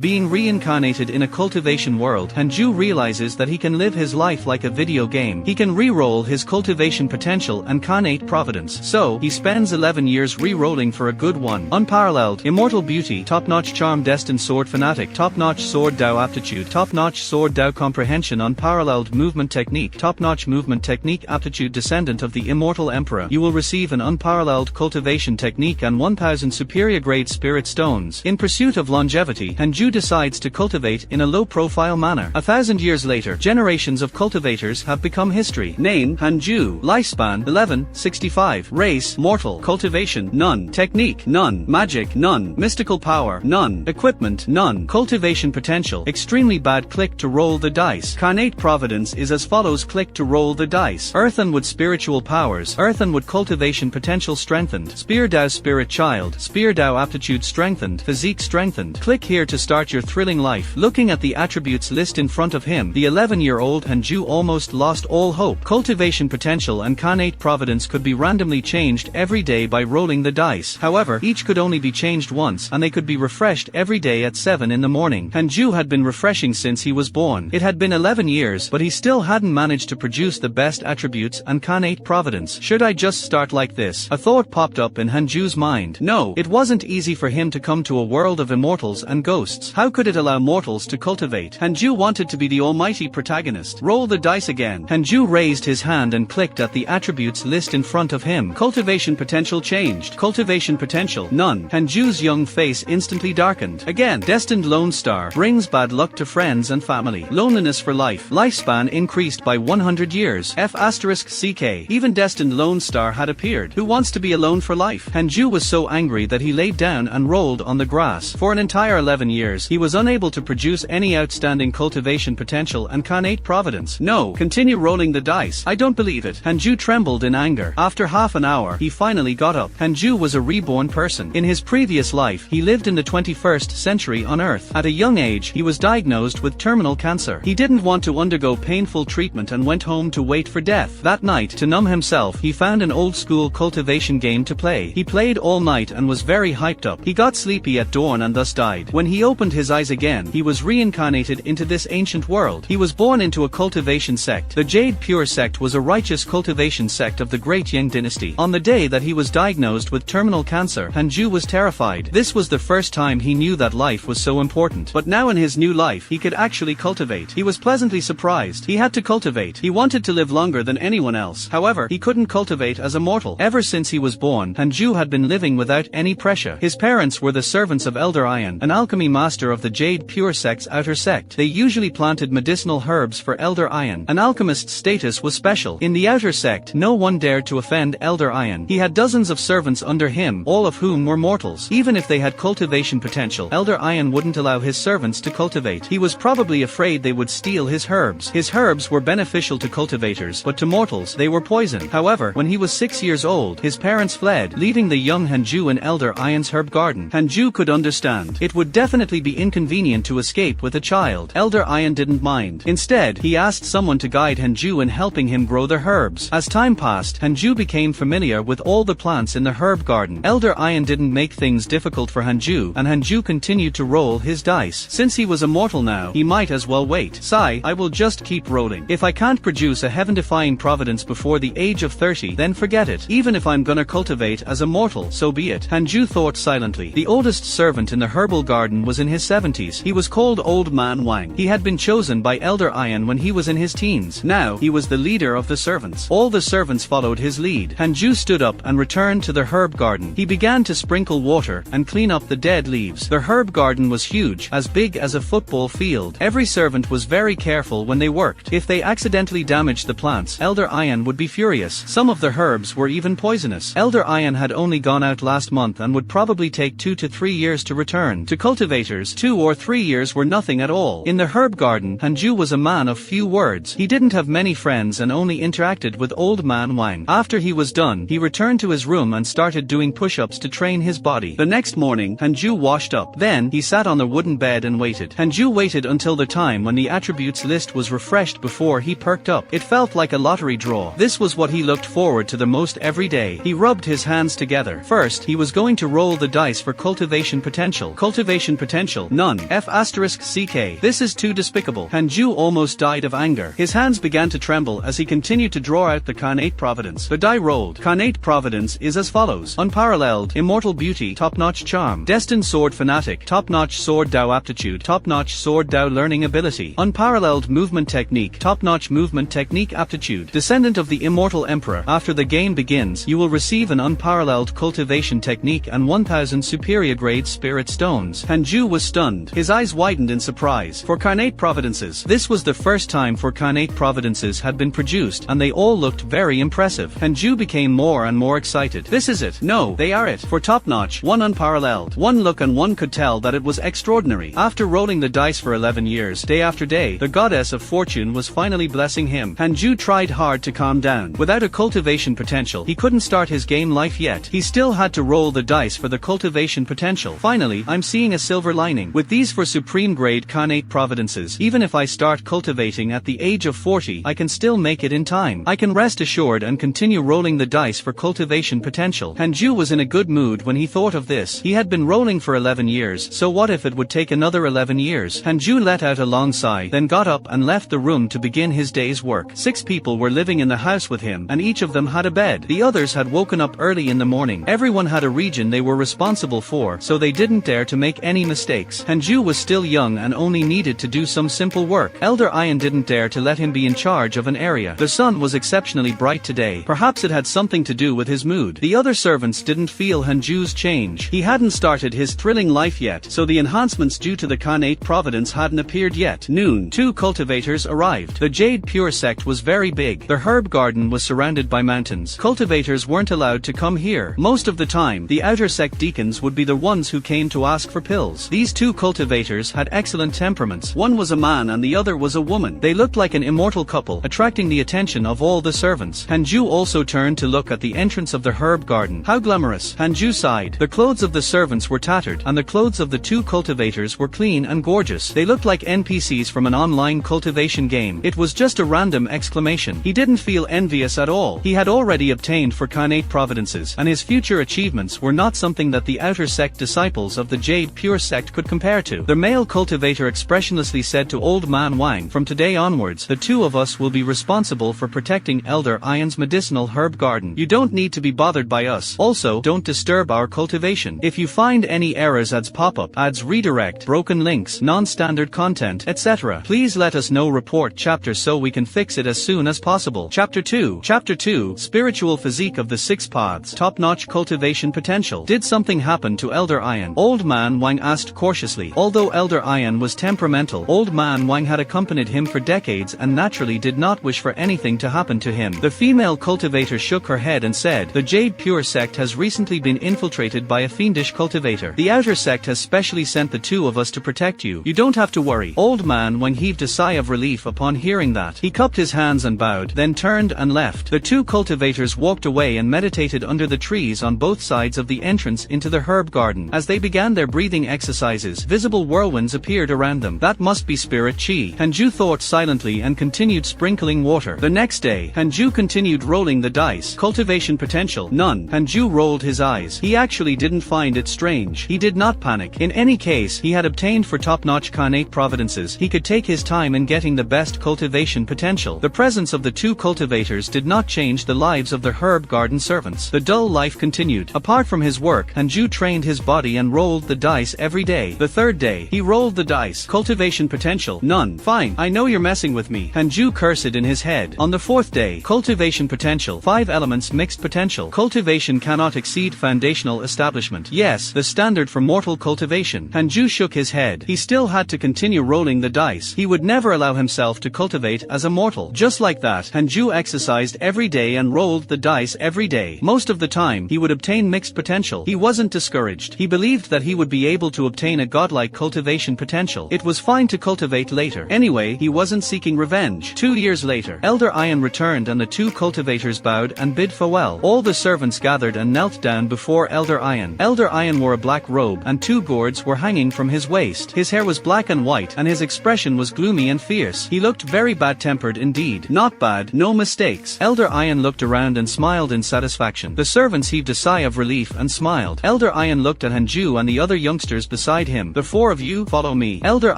Being reincarnated in a cultivation world, Hanju realizes that he can live his life like a video game. He can re-roll his cultivation potential and carnate Providence. So, he spends 11 years re-rolling for a good one. Unparalleled, immortal beauty, top-notch charm, destined sword fanatic, top-notch sword Dao aptitude, top-notch sword Dao comprehension, unparalleled movement technique, top-notch movement technique aptitude, descendant of the immortal emperor. You will receive an unparalleled cultivation technique and 1000 superior grade spirit stones. In pursuit of longevity, Hanju decides to cultivate in a low-profile manner. 1,000 years later, generations of cultivators have become history. Name, Hanju. Lifespan, 1165. Race, mortal. Cultivation, none. Technique, none. Magic, none. Mystical power, none. Equipment, none. Cultivation potential, extremely bad. Click to roll the dice. Carnate Providence is as follows. Click to roll the dice. Earthenwood spiritual powers. Earthenwood cultivation potential strengthened. Spear Dao spirit child. Spear Dao aptitude strengthened. Physique strengthened. Click here to start your thrilling life. Looking at the attributes list in front of him, the 11-year-old Hanju almost lost all hope. Cultivation potential and carnate Providence could be randomly changed every day by rolling the dice. However, each could only be changed once, and they could be refreshed every day at 7 in the morning. Hanju had been refreshing since he was born. It had been 11 years, but he still hadn't managed to produce the best attributes and carnate Providence. Should I just start like this? A thought popped up in Hanju's mind. No, it wasn't easy for him to come to a world of immortals and ghosts. How could it allow mortals to cultivate? Hanju wanted to be the almighty protagonist. Roll the dice again. Hanju raised his hand and clicked at the attributes list in front of him. Cultivation potential changed. Cultivation potential, none. Hanju's young face instantly darkened. Again, destined lone star, brings bad luck to friends and family. Loneliness for life. Lifespan increased by 100 years. F***CK. Even destined lone star had appeared. Who wants to be alone for life? Hanju was so angry that he laid down and rolled on the grass. For an entire 11 years, he was unable to produce any outstanding cultivation potential and carnate Providence. No, continue rolling the dice. I don't believe it. Hanju trembled in anger. After half an hour, he finally got up. Hanju was a reborn person. In his previous life, he lived in the 21st century on Earth. At a young age, he was diagnosed with terminal cancer. He didn't want to undergo painful treatment and went home to wait for death. That night, to numb himself, he found an old-school cultivation game to play. He played all night and was very hyped up. He got sleepy at dawn and thus died. When he opened his eyes again, he was reincarnated into this ancient world. He was born into a cultivation sect. The Jade Pure sect was a righteous cultivation sect of the Great Yang dynasty. On the day that he was diagnosed with terminal cancer, Hanju was terrified. This was the first time he knew that life was so important. But now in his new life, he could actually cultivate. He was pleasantly surprised. He had to cultivate. He wanted to live longer than anyone else. However, he couldn't cultivate as a mortal. Ever since he was born, Hanju had been living without any pressure. His parents were the servants of Elder Iron, an alchemy master of the Jade Pure sect's outer sect. They usually planted medicinal herbs for Elder Iron. An alchemist's status was special. In the outer sect, no one dared to offend Elder Iron. He had dozens of servants under him, all of whom were mortals. Even if they had cultivation potential, Elder Iron wouldn't allow his servants to cultivate. He was probably afraid they would steal his herbs. His herbs were beneficial to cultivators, but to mortals, they were poison. However, when he was 6 years old, his parents fled, leaving the young Hanju in Elder Iron's herb garden. Hanju could understand. It would definitely be inconvenient to escape with a child. Elder Iron didn't mind. Instead, he asked someone to guide Hanju in helping him grow the herbs. As time passed, Hanju became familiar with all the plants in the herb garden. Elder Iron didn't make things difficult for Hanju, and Hanju continued to roll his dice. Since he was immortal now, he might as well wait. Sigh, I will just keep rolling. If I can't produce a heaven-defying Providence before the age of 30, then forget it. Even if I'm gonna cultivate as a mortal, so be it. Hanju thought silently. The oldest servant in the herbal garden was in his 70s. He was called Old Man Wang. He had been chosen by Elder Iron when he was in his teens. Now, he was the leader of the servants. All the servants followed his lead. Hanju stood up and returned to the herb garden. He began to sprinkle water and clean up the dead leaves. The herb garden was huge, as big as a football field. Every servant was very careful when they worked. If they accidentally damaged the plants, Elder Iron would be furious. Some of the herbs were even poisonous. Elder Iron had only gone out last month and would probably take 2 to 3 years to return. To cultivators, 2 or 3 years were nothing at all. In the herb garden, Hanju was a man of few words. He didn't have many friends and only interacted with Old Man Wang. After he was done, he returned to his room and started doing push-ups to train his body. The next morning, Hanju washed up. Then, he sat on the wooden bed and waited. Hanju waited until the time when the attributes list was refreshed before he perked up. It felt like a lottery draw. This was what he looked forward to the most every day. He rubbed his hands together. First, he was going to roll the dice for cultivation potential. Cultivation potential potential, none. F***ck. This is too despicable. Hanju almost died of anger. His hands began to tremble as he continued to draw out the carnate Providence. The die rolled. Carnate Providence is as follows. Unparalleled, immortal beauty, top-notch charm, destined sword fanatic, top-notch sword Dao aptitude, top-notch sword Dao learning ability, unparalleled movement technique, top-notch movement technique aptitude, descendant of the immortal emperor. After the game begins, you will receive an unparalleled cultivation technique and 1000 superior grade spirit stones. Hanju was stunned. His eyes widened in surprise. For carnate providences, this was the first time for carnate providences had been produced, and they all looked very impressive. Hanju became more and more excited. This is it. No, they are it. For top-notch, one unparalleled. One look and one could tell that it was extraordinary. After rolling the dice for 11 years, day after day, the goddess of fortune was finally blessing him. Hanju tried hard to calm down. Without a cultivation potential, he couldn't start his game life yet. He still had to roll the dice for the cultivation potential. Finally, I'm seeing a silver lining. With these for supreme grade carnate providences, even if I start cultivating at the age of 40, I can still make it in time. I can rest assured and continue rolling the dice for cultivation potential. Hanju was in a good mood when he thought of this. He had been rolling for 11 years, so what if it would take another 11 years? Hanju let out a long sigh, then got up and left the room to begin his day's work. 6 people were living in the house with him, and each of them had a bed. The others had woken up early in the morning. Everyone had a region they were responsible for, so they didn't dare to make any mistakes. Hanju was still young and only needed to do some simple work. Elder Ian didn't dare to let him be in charge of an area. The sun was exceptionally bright today. Perhaps it had something to do with his mood. The other servants didn't feel Hanju's change. He hadn't started his thrilling life yet, so the enhancements due to the carnate providence hadn't appeared yet. Noon. 2 cultivators arrived. The Jade Pure sect was very big. The herb garden was surrounded by mountains. Cultivators weren't allowed to come here. Most of the time, the outer sect deacons would be the ones who came to ask for pills. These 2 cultivators had excellent temperaments. One was a man and the other was a woman. They looked like an immortal couple, attracting the attention of all the servants. Hanju also turned to look at the entrance of the herb garden. How glamorous. Hanju sighed. The clothes of the servants were tattered, and the clothes of the 2 cultivators were clean and gorgeous. They looked like NPCs from an online cultivation game. It was just a random exclamation. He didn't feel envious at all. He had already obtained for carnate providences, and his future achievements were not something that the outer sect disciples of the Jade Pure sect could compare to. The male cultivator expressionlessly said to Old Man Wang, "From today onwards, the 2 of us will be responsible for protecting Elder Ian's medicinal herb garden. You don't need to be bothered by us. Also, don't disturb our cultivation. If you find any errors, ads pop up, ads redirect, broken links, non-standard content, etc., please let us know. Report chapter so we can fix it as soon as possible." Chapter 2. Chapter 2. Spiritual physique of the 6 paths. Top-notch cultivation potential. Did something happen to Elder Ian? Old Man Wang asked cautiously. Although Elder Ian was temperamental, Old Man Wang had accompanied him for decades and naturally did not wish for anything to happen to him. The female cultivator shook her head and said, "The Jade Pure sect has recently been infiltrated by a fiendish cultivator. The outer sect has specially sent the 2 of us to protect you. You don't have to worry." Old Man Wang heaved a sigh of relief upon hearing that. He cupped his hands and bowed, then turned and left. The 2 cultivators walked away and meditated under the trees on both sides of the entrance into the herb garden. As they began their breathing exercises, visible whirlwinds appeared around them. That must be spirit chi. Hanju thought silently and continued sprinkling water. The next day, Hanju continued rolling the dice. Cultivation potential, none. Hanju rolled his eyes. He actually didn't find it strange. He did not panic. In any case, he had obtained for top-notch carnate providences. He could take his time in getting the best cultivation potential. The presence of the 2 cultivators did not change the lives of the herb garden servants. The dull life continued. Apart from his work, Hanju trained his body and rolled the dice every day. The 3rd day, he rolled the dice. Cultivation potential, none. Fine, I know you're messing with me. Hanju cursed in his head. On the 4th day, cultivation potential, 5 elements mixed potential. Cultivation cannot exceed foundational establishment. Yes, the standard for mortal cultivation. Hanju shook his head. He still had to continue rolling the dice. He would never allow himself to cultivate as a mortal. Just like that, Hanju exercised every day and rolled the dice every day. Most of the time, he would obtain mixed potential. He wasn't discouraged. He believed that he would be able to obtain a godlike cultivation potential. It was fine to cultivate later. Anyway, he wasn't seeking revenge. 2 years later, Elder Ian returned and the 2 cultivators bowed and bid farewell. All the servants gathered and knelt down before Elder Ian. Elder Ian wore a black robe and 2 gourds were hanging from his waist. His hair was black and white and his expression was gloomy and fierce. He looked very bad-tempered indeed. Not bad, no mistakes. Elder Ian looked around and smiled in satisfaction. The servants heaved a sigh of relief and smiled. Elder Ian looked at Hanju and the other youngsters beside beside him. "The four of you, follow me." Elder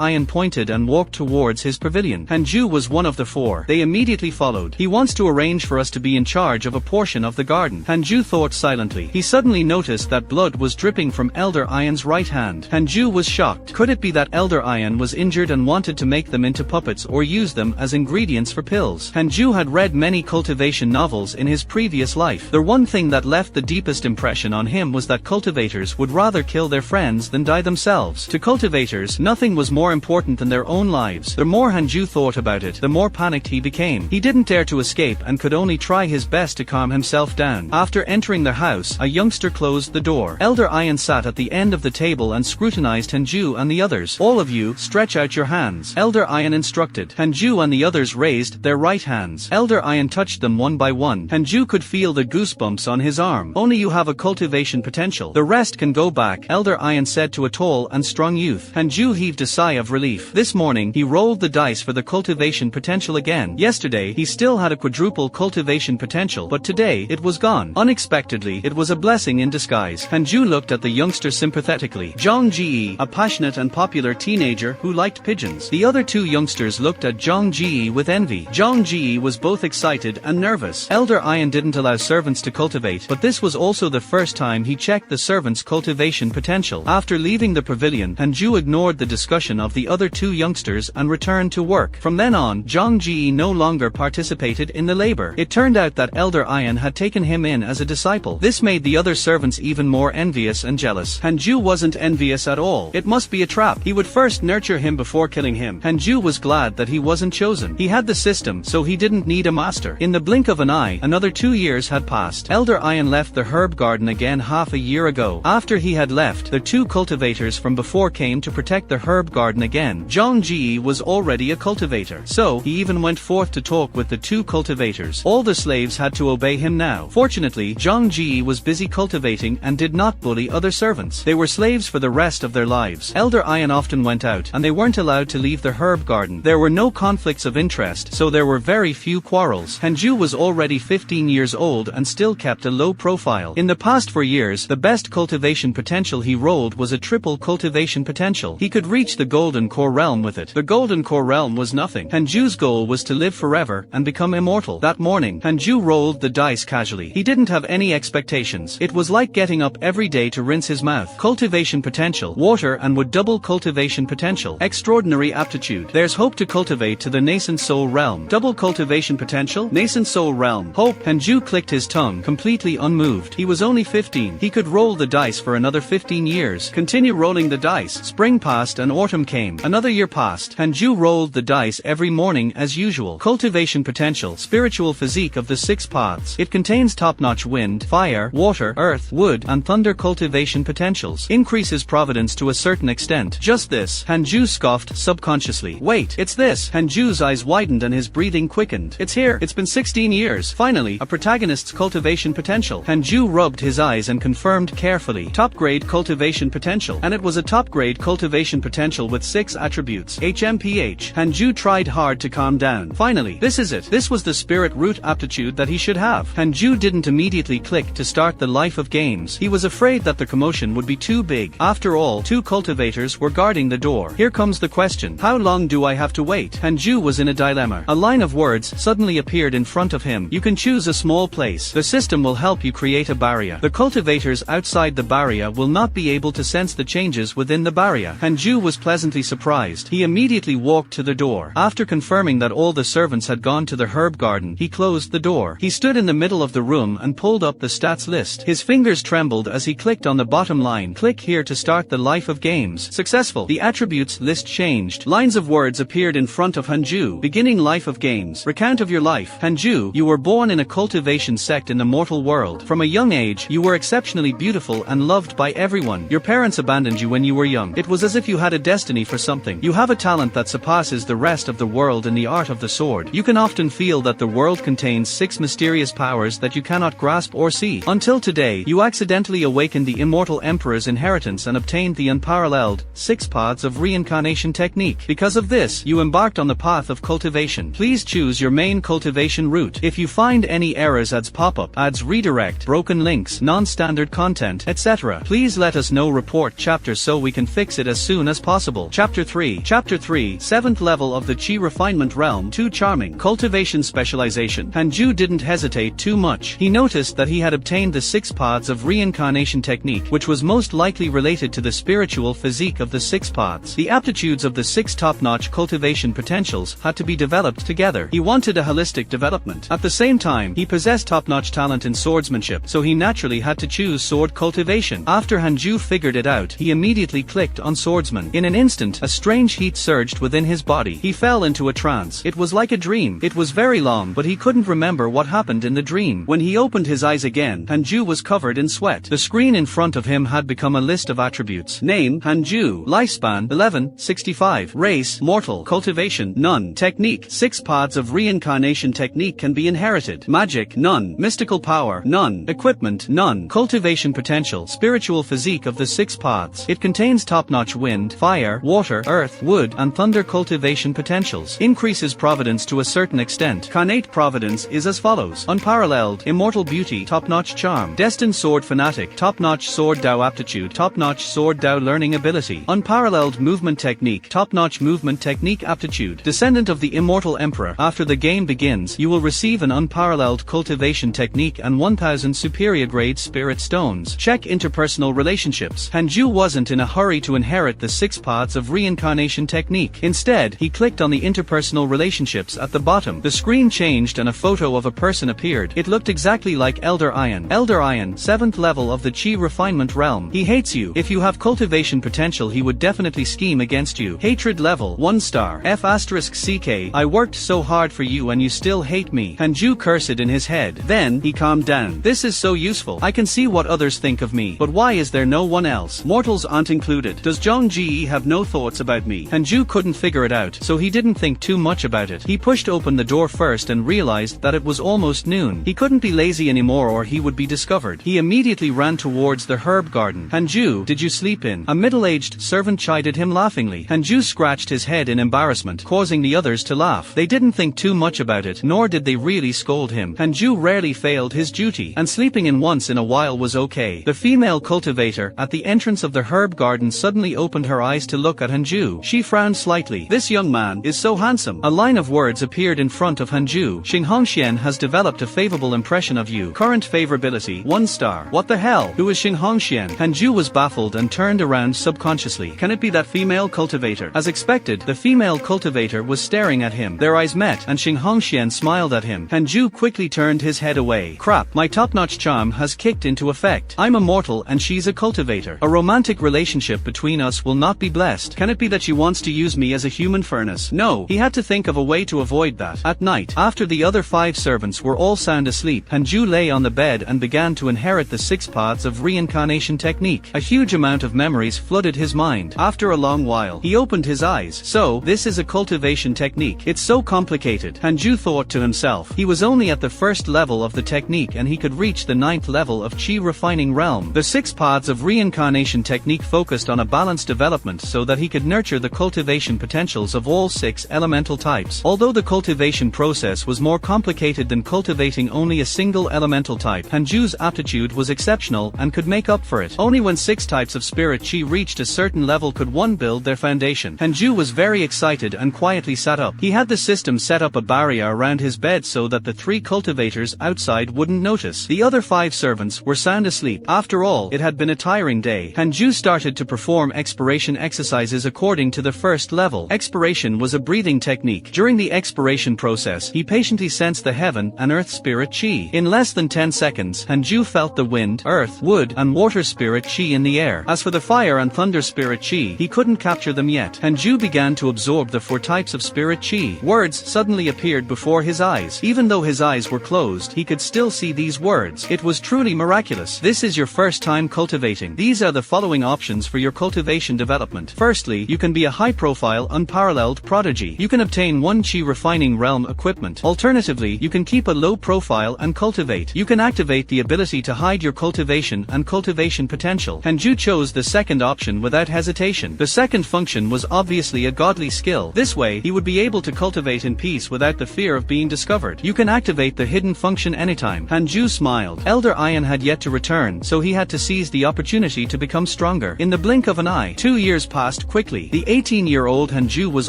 Ian pointed and walked towards his pavilion. Hanju was one of the four. They immediately followed. "He wants to arrange for us to be in charge of a portion of the garden." Hanju thought silently. He suddenly noticed that blood was dripping from Elder Ian's right hand. Hanju was shocked. Could it be that Elder Ian was injured and wanted to make them into puppets or use them as ingredients for pills? Hanju had read many cultivation novels in his previous life. The one thing that left the deepest impression on him was that cultivators would rather kill their friends than die themselves. To cultivators, nothing was more important than their own lives. The more Hanju thought about it, the more panicked he became. He didn't dare to escape and could only try his best to calm himself down. After entering the house, a youngster closed the door. Elder Ian sat at the end of the table and scrutinized Hanju and the others. "All of you, stretch out your hands," Elder Ian instructed. Hanju and the others raised their right hands. Elder Ian touched them one by one. Hanju could feel the goosebumps on his arm. "Only you have a cultivation potential. The rest can go back," Elder Ian said to a tall and strong youth. Hanju heaved a sigh of relief. This morning, he rolled the dice for the cultivation potential again. Yesterday, he still had a quadruple cultivation potential, but today, it was gone. Unexpectedly, it was a blessing in disguise. Hanju looked at the youngster sympathetically. Zhang Ji, a passionate and popular teenager who liked pigeons. The other two youngsters looked at Zhang Ji with envy. Zhang Ji was both excited and nervous. Elder Ian didn't allow servants to cultivate, but this was also the first time he checked the servants' cultivation potential. After leaving the pavilion, Hanju ignored the discussion of the other two youngsters and returned to work. From then on, Zhang Ji no longer participated in the labor. It turned out that Elder Ian had taken him in as a disciple. This made the other servants even more envious and jealous. Hanju wasn't envious at all. It must be a trap. He would first nurture him before killing him. Hanju was glad that he wasn't chosen. He had the system, so he didn't need a master. In the blink of an eye, another 2 years had passed. Elder Ian left the herb garden again half a year ago. After he had left, the two cultivators from before came to protect the herb garden again. Zhang Ji was already a cultivator, so he even went forth to talk with the two cultivators. All the slaves had to obey him now. Fortunately, Zhang Ji was busy cultivating and did not bully other servants. They were slaves for the rest of their lives. Elder Ian often went out, and they weren't allowed to leave the herb garden. There were no conflicts of interest, so there were very few quarrels. Hanju was already 15 years old and still kept a low profile. In the past 4 years, the best cultivation potential he rolled was a triple cultivation potential. He could reach the golden core realm with it. The golden core realm was nothing. Hanju's goal was to live forever and become immortal. That morning, Hanju rolled the dice casually. He didn't have any expectations. It was like getting up every day to rinse his mouth. Cultivation potential, water and would double cultivation potential. Extraordinary aptitude. There's hope to cultivate to the nascent soul realm. Double cultivation potential, nascent soul realm. Hope. Hanju clicked his tongue, completely unmoved. He was only 15. He could roll the dice for another 15 years. Continue rolling the dice. Spring passed and autumn came. Another year passed. Hanju rolled the dice every morning as usual. Cultivation potential, spiritual physique of the 6 paths. It contains top-notch wind, fire, water, earth, wood, and thunder cultivation potentials. Increases Providence to a certain extent. Just this. Hanju scoffed subconsciously. Wait, it's this. Hanju's eyes widened and his breathing quickened. It's here. It's been 16 years. Finally, a protagonist's cultivation potential. Hanju rubbed his eyes and confirmed carefully. Top-grade cultivation potential. And it was a top-grade cultivation potential with 6 attributes. HMPH. Hanju tried hard to calm down. Finally, this is it. This was the spirit root aptitude that he should have. Hanju didn't immediately click to start the life of games. He was afraid that the commotion would be too big. After all, 2 cultivators were guarding the door. Here comes the question. How long do I have to wait? Hanju was in a dilemma. A line of words suddenly appeared in front of him. You can choose a small place. The system will help you create a barrier. The cultivators outside the barrier will not be able to sense the changes within the barrier. Hanju was pleasantly surprised. He immediately walked to the door. After confirming that all the servants had gone to the herb garden, he closed the door. He stood in the middle of the room and pulled up the stats list. His fingers trembled as he clicked on the bottom line. Click here to start the life of games. Successful. The attributes list changed. Lines of words appeared in front of Hanju. Beginning life of games. Recount of your life. Hanju, you were born in a cultivation sect in the mortal world. From a young age, you were exceptionally beautiful and loved by everyone. Your parents abandoned you when you were young. It was as if you had a destiny for something. You have a talent that surpasses the rest of the world in the art of the sword. You can often feel that the world contains 6 mysterious powers that you cannot grasp or see. Until today, you accidentally awakened the immortal emperor's inheritance and obtained the unparalleled 6 paths of reincarnation technique. Because of this, you embarked on the path of cultivation. Please choose your main cultivation route. If you find any errors, ads pop up, ads redirect, broken links, non-standard content, etc., please let us know. Report chapter chapter so we can fix it as soon as possible. Chapter 3. Chapter 3. 7th level of the Chi refinement realm. Too charming. Cultivation specialization. Hanju didn't hesitate too much. He noticed that he had obtained the 6 paths of reincarnation technique, which was most likely related to the spiritual physique of the 6 paths. The aptitudes of the 6 top-notch cultivation potentials had to be developed together. He wanted a holistic development. At the same time, he possessed top-notch talent in swordsmanship, so he naturally had to choose sword cultivation. After Hanju figured it out, he immediately clicked on swordsman. In an instant, a strange heat surged within his body. He fell into a trance. It was like a dream. It was very long, but he couldn't remember what happened in the dream. When he opened his eyes again, Hanju was covered in sweat. The screen in front of him had become a list of attributes. Name, Hanju. Lifespan, 1165. Race, mortal. Cultivation, none. Technique, 6 paths of reincarnation technique can be inherited. Magic, none. Mystical power, none. Equipment, none. Cultivation potential, spiritual physique of the 6 paths. It contains top-notch wind, fire, water, earth, wood, and thunder cultivation potentials. Increases providence to a certain extent. Carnate providence is as follows. Unparalleled, immortal beauty, top-notch charm. Destined sword fanatic, top-notch sword Dao aptitude, top-notch sword Dao learning ability. Unparalleled movement technique, top-notch movement technique aptitude. Descendant of the immortal emperor. After the game begins, you will receive an unparalleled cultivation technique and 1000 superior grade spirit stones. Check interpersonal relationships. Hanju wasn't in a hurry to inherit the 6 paths of reincarnation technique. Instead, he clicked on the interpersonal relationships at the bottom. The screen changed and a photo of a person appeared. It looked exactly like Elder Ion. Elder Ion, 7th level of the Chi refinement realm. He hates you. If you have cultivation potential, he would definitely scheme against you. Hatred level, 1 star. F***CK. I worked so hard for you and you still hate me. Hanju cursed in his head. Then, he calmed down. This is so useful. I can see what others think of me. But why is there no one else? Mortals aren't included. Does Zhongji have no thoughts about me? Hanju couldn't figure it out, so he didn't think too much about it. He pushed open the door first and realized that it was almost noon. He couldn't be lazy anymore or he would be discovered. He immediately ran towards the herb garden. Hanju, did you sleep in? A middle-aged servant chided him laughingly. Hanju scratched his head in embarrassment, causing the others to laugh. They didn't think too much about it, nor did they really scold him. Hanju rarely failed his duty, and sleeping in once in a while was okay. The female cultivator at the entrance of the herb garden suddenly opened her eyes to look at Hanju. She frowned slightly. This young man is so handsome. A line of words appeared in front of Hanju. Xinghongxian has developed a favorable impression of you. Current favorability, 1 star. What the hell? Who is Xinghongxian? Hanju was baffled and turned around subconsciously. Can it be that female cultivator? As expected, the female cultivator was staring at him. Their eyes met, and Xinghongxian smiled at him. Hanju quickly turned his head away. Crap, my top-notch charm has kicked into effect. I'm a mortal and she's a cultivator. A romantic relationship between us will not be blessed. Can it be that she wants to use me as a human furnace? No, he had to think of a way to avoid that. At night, after the other 5 servants were all sound asleep, Hanju lay on the bed and began to inherit the 6 paths of reincarnation technique. A huge amount of memories flooded his mind. After a long while, he opened his eyes. So, this is a cultivation technique. It's so complicated. Hanju thought to himself. He was only at the 1st level of the technique and he could reach the 9th level of Chi refining realm. The 6 paths of reincarnation technique focused on a balanced development so that he could nurture the cultivation potentials of all 6 elemental types. Although the cultivation process was more complicated than cultivating only a single elemental type, Hanju's aptitude was exceptional and could make up for it. Only when 6 types of spirit Chi reached a certain level could one build their foundation. Hanju was very excited and quietly sat up. He had the system set up a barrier around his bed so that the 3 cultivators outside wouldn't notice. The other 5 servants were sound asleep. After all, it had been a tiring day. Hanju started to perform expiration exercises according to the 1st level. Expiration was a breathing technique. During the expiration process, he patiently sensed the heaven and earth spirit Chi. In less than 10 seconds, Hanju felt the wind, earth, wood, and water spirit Chi in the air. As for the fire and thunder spirit Chi, he couldn't capture them yet. Hanju began to absorb the 4 types of spirit Chi. Words suddenly appeared before his eyes. Even though his eyes were closed, he could still see these words. It was truly miraculous. This is your first time cultivating. These are the following options for your cultivation development. Firstly, you can be a high-profile, unparalleled prodigy. You can obtain 1 Chi refining realm equipment. Alternatively, you can keep a low profile and cultivate. You can activate the ability to hide your cultivation and cultivation potential. Hanju chose the second option without hesitation. The second function was obviously a godly skill. This way, he would be able to cultivate in peace without the fear of being discovered. You can activate the hidden function anytime. Hanju smiled. Elder Ion had yet to return, so he had to seize the opportunity to become stronger. stronger. In the blink of an eye, 2 years passed quickly. The 18-year-old Hanju was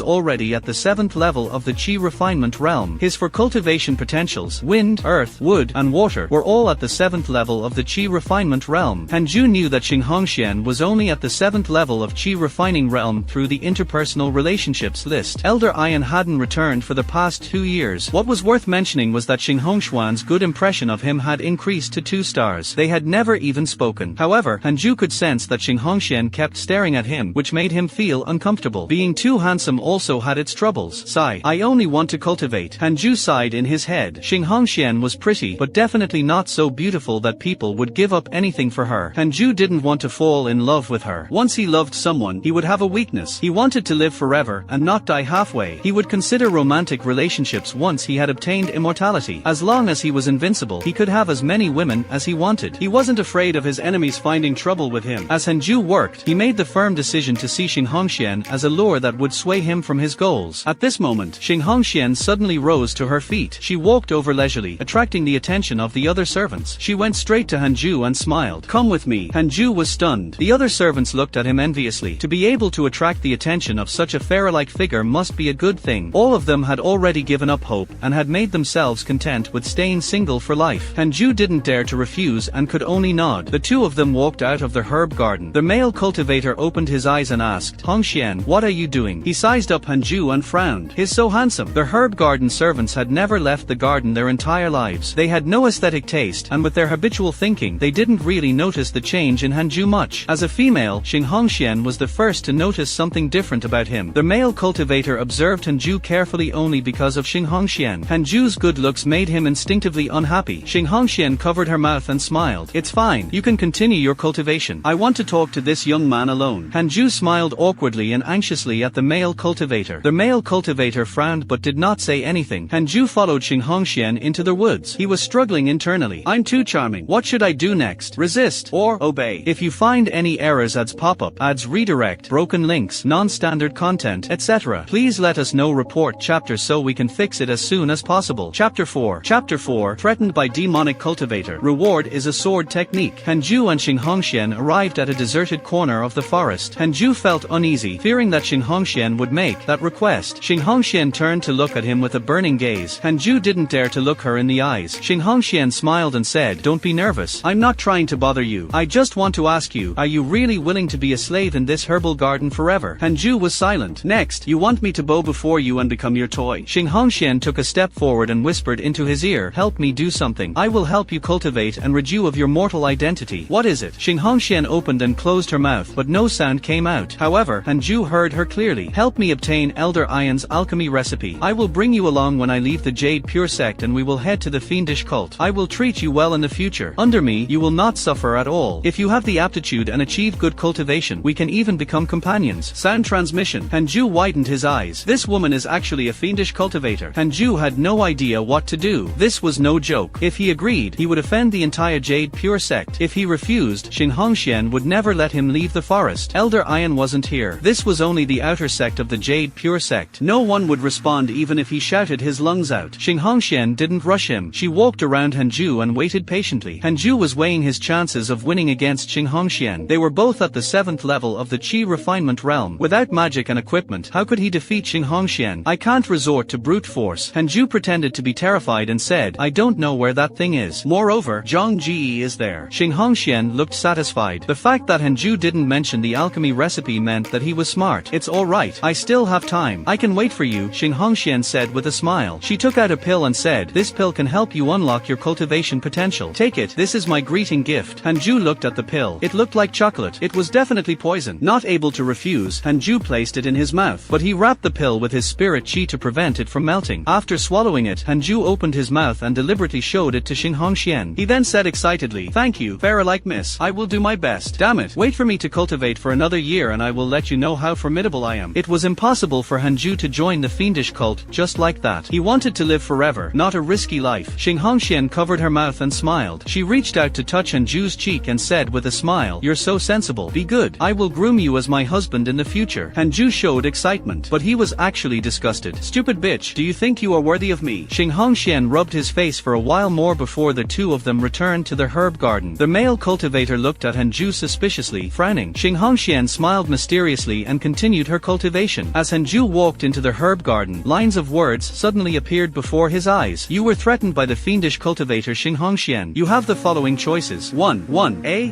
already at the 7th level of the Qi refinement realm. His 4 cultivation potentials, wind, earth, wood, and water, were all at the 7th level of the Qi refinement realm. Hanju knew that Xinghongshan was only at the 7th level of Qi refining realm through the interpersonal relationships list. Elder Ian hadn't returned for the past 2 years. What was worth mentioning was that Xinghongshan's good impression of him had increased to 2 stars. They had never even spoken. However, Hanju could sense that Xinghongshan kept staring at him, which made him feel uncomfortable. Being too handsome also had its troubles. Sigh. I only want to cultivate. Hanju sighed in his head. Xinghongshan was pretty, but definitely not so beautiful that people would give up anything for her. Hanju didn't want to fall in love with her. Once he loved someone, he would have a weakness. He wanted to live forever and not die halfway. He would consider romantic relationships once he had obtained immortality. As long as he was invincible, he could have as many women as he wanted. He wasn't afraid of his enemies finding trouble with him. As Hanju worked, he made the firm decision to see Xinghongshan as a lure that would sway him from his goals. At this moment, Xinghongshan suddenly rose to her feet. She walked over leisurely, attracting the attention of the other servants. She went straight to Hanju and smiled. Come with me. Hanju was stunned. The other servants looked at him enviously. To be able to attract the attention of such a pharaoh-like figure must be a good thing. All of them had already given up hope and had made themselves content with staying single for life. Hanju didn't dare to refuse and could only nod. The 2 of them walked out of the herb garden. The male cultivator opened his eyes and asked, Hongxian, what are you doing? He sized up Hanju and frowned. He's so handsome. The herb garden servants had never left the garden their entire lives. They had no aesthetic taste, and with their habitual thinking, they didn't really notice the change in Hanju much. As a female, Xinghongshan was the first to notice something different about him. The male cultivator observed Hanju carefully only because of Xinghongshan. Hanju's good looks made him instinctively unhappy. Xinghongshan covered her mouth and smiled. It's fine. You can continue your cultivation. I want to talk to this young man alone. Hanju smiled awkwardly and anxiously at the male cultivator. The male cultivator frowned but did not say anything. Hanju followed Xinghongshan into the woods. He was struggling internally. I'm too charming. What should I do next? Resist or obey? If you find any errors, ads pop up, ads redirect, broken links, non-standard content, etc., please let us know. Report chapter so we can fix it as soon as possible. Chapter 4. Chapter 4. Threatened by demonic cultivator. Reward is a sword technique. Hanju and Xinghongshan arrived at a deserted corner of the forest. Hanju felt uneasy, fearing that Xinghongshan would make that request. Xinghongshan turned to look at him with a burning gaze. Hanju didn't dare to look her in the eyes. Xinghongshan smiled and said, don't be nervous. I'm not trying to bother you. I just want to ask you, are you really willing to be a slave in this herbal garden forever? Hanju was silent. Next, you want me to bow before you and become your toy? Xinghongshan took a step forward and whispered into his ear, help me do something. I will help you cultivate and rid you of your mortal identity. What is it? Xinghongshan opened and closed her mouth, but no sound came out. However, Hanju heard her clearly. Help me obtain Elder Ian's alchemy recipe. I will bring you along when I leave the Jade Pure sect and we will head to the fiendish cult. I will treat you well in the future. Under me, you will not suffer at all. If you have the aptitude and achieve good cultivation, we can even become companions. Sound transmission. Hanju widened his eyes. This woman is actually a fiendish cultivator. Hanju had no idea what to do. This was no joke. If he agreed, he would offend the entire Jade Pure sect. If he refused, Xinghongshan would never let him leave the forest. Elder Ian wasn't here. This was only the outer sect of the Jade Pure sect. No one would respond even if he shouted his lungs out. Xinghongshan didn't rush him. She walked around Hanju and waited patiently. Hanju was weighing his chances of winning against Xinghongshan. They were both at the 7th level of the Qi refinement realm. Without magic and equipment, how could he defeat Xinghongshan? I can't resort to brute force. Hanju pretended to be terrified and said, I don't know where that thing is. Moreover, Zhang Ji is there. Xinghongshan looked satisfied. The fact that Hanju didn't mention the alchemy recipe meant that he was smart. It's alright. I still have time. I can wait for you, Xinghongshan said with a smile. She took out a pill and said, this pill can help you unlock your cultivation potential. Take it. This is my greeting gift. Hanju looked at the pill. It looked like chocolate. It was definitely poison. Not able to refuse, Hanju placed it in his mouth, but he wrapped the pill with his spirit chi to prevent it from melting. After swallowing it, Hanju opened his mouth and deliberately showed it to Xinghongshan. He then said excitedly, thank you, Pharaoh-like miss. I will do my best. Damn it. Wait for me to cultivate for another year and I will let you know how formidable I am. It was impossible for Hanju to join the fiendish cult just like that. He wanted to live forever, not a risky life. Xinghongshan covered her mouth and smiled. She reached out to touch Hanju's cheek and said with a smile, you're so sensible. Be good. I will groom you as my husband in the future. Hanju showed excitement, but he was actually disgusted. Stupid bitch, do you think you are worthy of me? Xinghongshan rubbed his face for a while more before the two of them returned to the herb garden. The male cultivator looked at Hanju suspiciously suspiciously, frowning. Xinghongxian smiled mysteriously and continued her cultivation. As Hanju walked into the herb garden, lines of words suddenly appeared before his eyes. You were threatened by the fiendish cultivator Xinghongxian. You have the following choices. 1.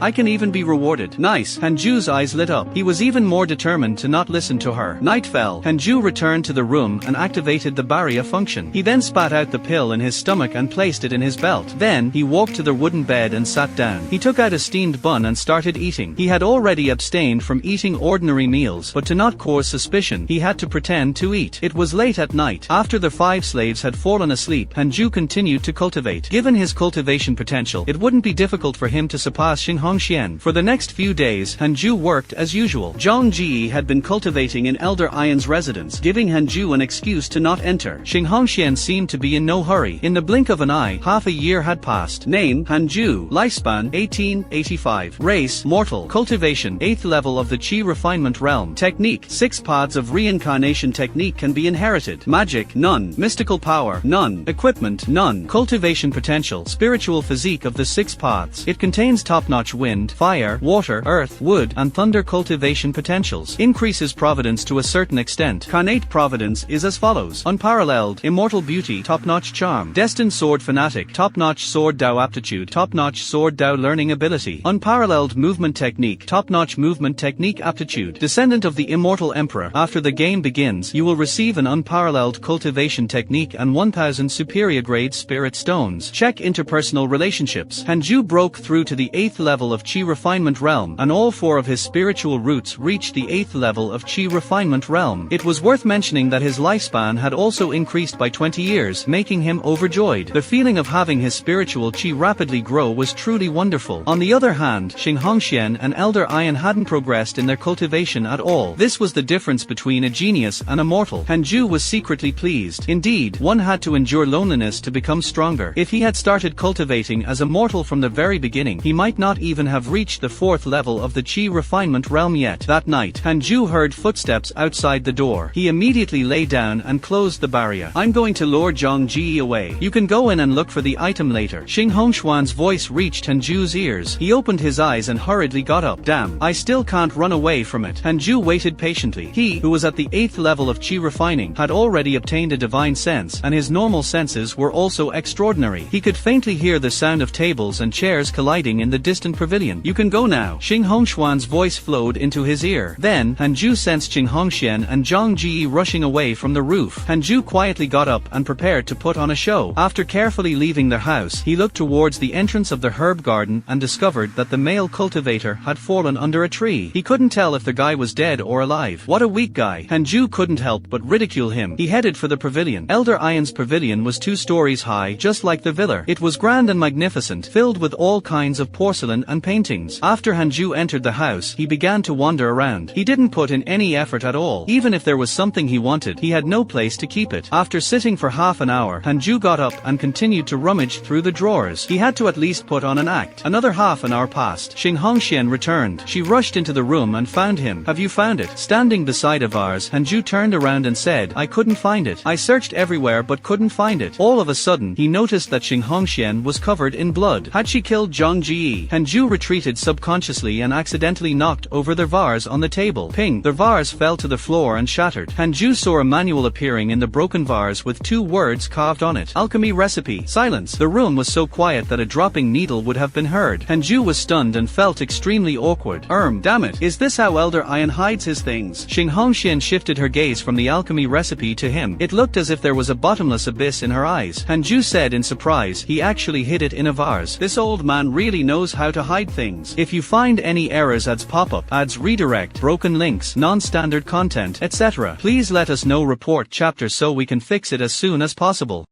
I can even be rewarded. Nice. Hanju's eyes lit up. He was even more determined to not listen to her. Night fell. Hanju returned to the room and activated the barrier function. He then spat out the pill in his stomach and placed it in his belt. Then, he walked to the wooden bed and sat down. He took out a steamed bun and started eating. He had already abstained from eating ordinary meals, but to not cause suspicion, he had to pretend to eat. It was late at night. After the 5 slaves had fallen asleep, Hanju continued to cultivate. Given his cultivation potential, it wouldn't be difficult for him to surpass Xinghongxian. For the next few days, Hanju worked as usual. Zhang Ji had been cultivating in Elder Ian's residence, giving Hanju an excuse to not enter. Xinghongxian seemed to be in no hurry. In the blink of an eye, half a year had passed. Name, Hanju. Lifespan, 1885. Race, mortal. Cultivation, 8th level of the Qi refinement realm. Technique, 6 paths of reincarnation technique can be inherited. Magic, none. Mystical power, none. Equipment, none. Cultivation potential, spiritual physique of the 6 paths. It contains top-notch wind, fire, water, earth, wood, and thunder cultivation potentials. Increases providence to a certain extent. Carnate providence is as follows. Unparalleled, immortal beauty, top-notch charm. Destined sword fanatic, top-notch sword Dao aptitude, top-notch sword Dao learning ability. Unparalleled movement technique, top-notch movement technique aptitude. Descendant of the immortal emperor. After the game begins, you will receive an unparalleled cultivation technique and 1000 superior grade spirit stones. Check interpersonal relationships. Hanju broke through to the 8th level of Qi refinement realm, and all 4 of his spiritual roots reached the 8th level of Qi refinement realm. It was worth mentioning that his lifespan had also increased by 20 years, making him overjoyed. The feeling of having his spiritual Qi rapidly grow was truly wonderful. On the other hand, Xinghongxian and Elder Ian hadn't progressed in their cultivation at all. This was the difference between a genius and a mortal. Hanju was secretly pleased. Indeed, one had to endure loneliness to become stronger. If he had started cultivating as a mortal from the very beginning, he might not even have reached the 4th level of the Qi refinement realm yet. That night, Hanju heard footsteps outside the door. He immediately lay down and closed the barrier. I'm going to lure Zhang Ji away. You can go in and look for the item later. Xinghongxuan's voice reached Hanju's ears. He opened his eyes and hurriedly got up. Damn, I still can't run away from it. Hanju waited patiently. He, who was at the 8th level of Qi refining, had already obtained a divine sense, and his normal senses were also extraordinary. He could faintly hear the sound of tables and chairs colliding in the distant pavilion. You can go now. Xinghongxuan's voice flowed into his ear. Then, Hanju sensed Xinghongxian and Zhang Ji rushing away from the roof. Hanju quietly got up and prepared to put on a show. After carefully leaving their house, he looked towards the entrance of the herb garden and discovered that the male cultivator had fallen under a tree. He couldn't tell if the guy was dead or alive. What a weak guy. Hanju couldn't help but ridicule him. He headed for the pavilion. Elder Ian's pavilion was 2 stories high, just like the villa. It was grand and magnificent, filled with all kinds of porcelain and paintings. After Hanju entered the house, he began to wander around. He didn't put in any effort at all. Even if there was something he wanted, he had no place to keep it. After sitting for half an hour, Hanju got up and continued to rummage through the drawers. He had to at least put on an act. Another half an hour passed. Xinghongxian returned. She rushed into the room and found him. Have you found it? Standing beside a vase, Hanju turned around and said, I couldn't find it. I searched everywhere but couldn't find it. All of a sudden, he noticed that Xinghongxian was covered in blood. Had she killed Zhang Ji? Hanju retreated subconsciously and accidentally knocked over the vase on the table. Ping! The vase fell to the floor and shattered. Hanju saw a manual appearing in the broken vase with 2 words carved on it. Alchemy recipe. Silence. The room was so quiet that a dropping needle would have been heard. Hanju was stunned and felt extremely awkward. Damn it. Is this how Elder Ian hides his things? Xinghongxian shifted her gaze from the alchemy recipe to him. It looked as if there was a bottomless abyss in her eyes. Hanju said in surprise, he actually hid it in a vase. This old man really knows how to hide things. If you find any errors, ads pop-up, ads redirect, broken links, non-standard content, etc., please let us know. Report chapter so we can fix it as soon as possible.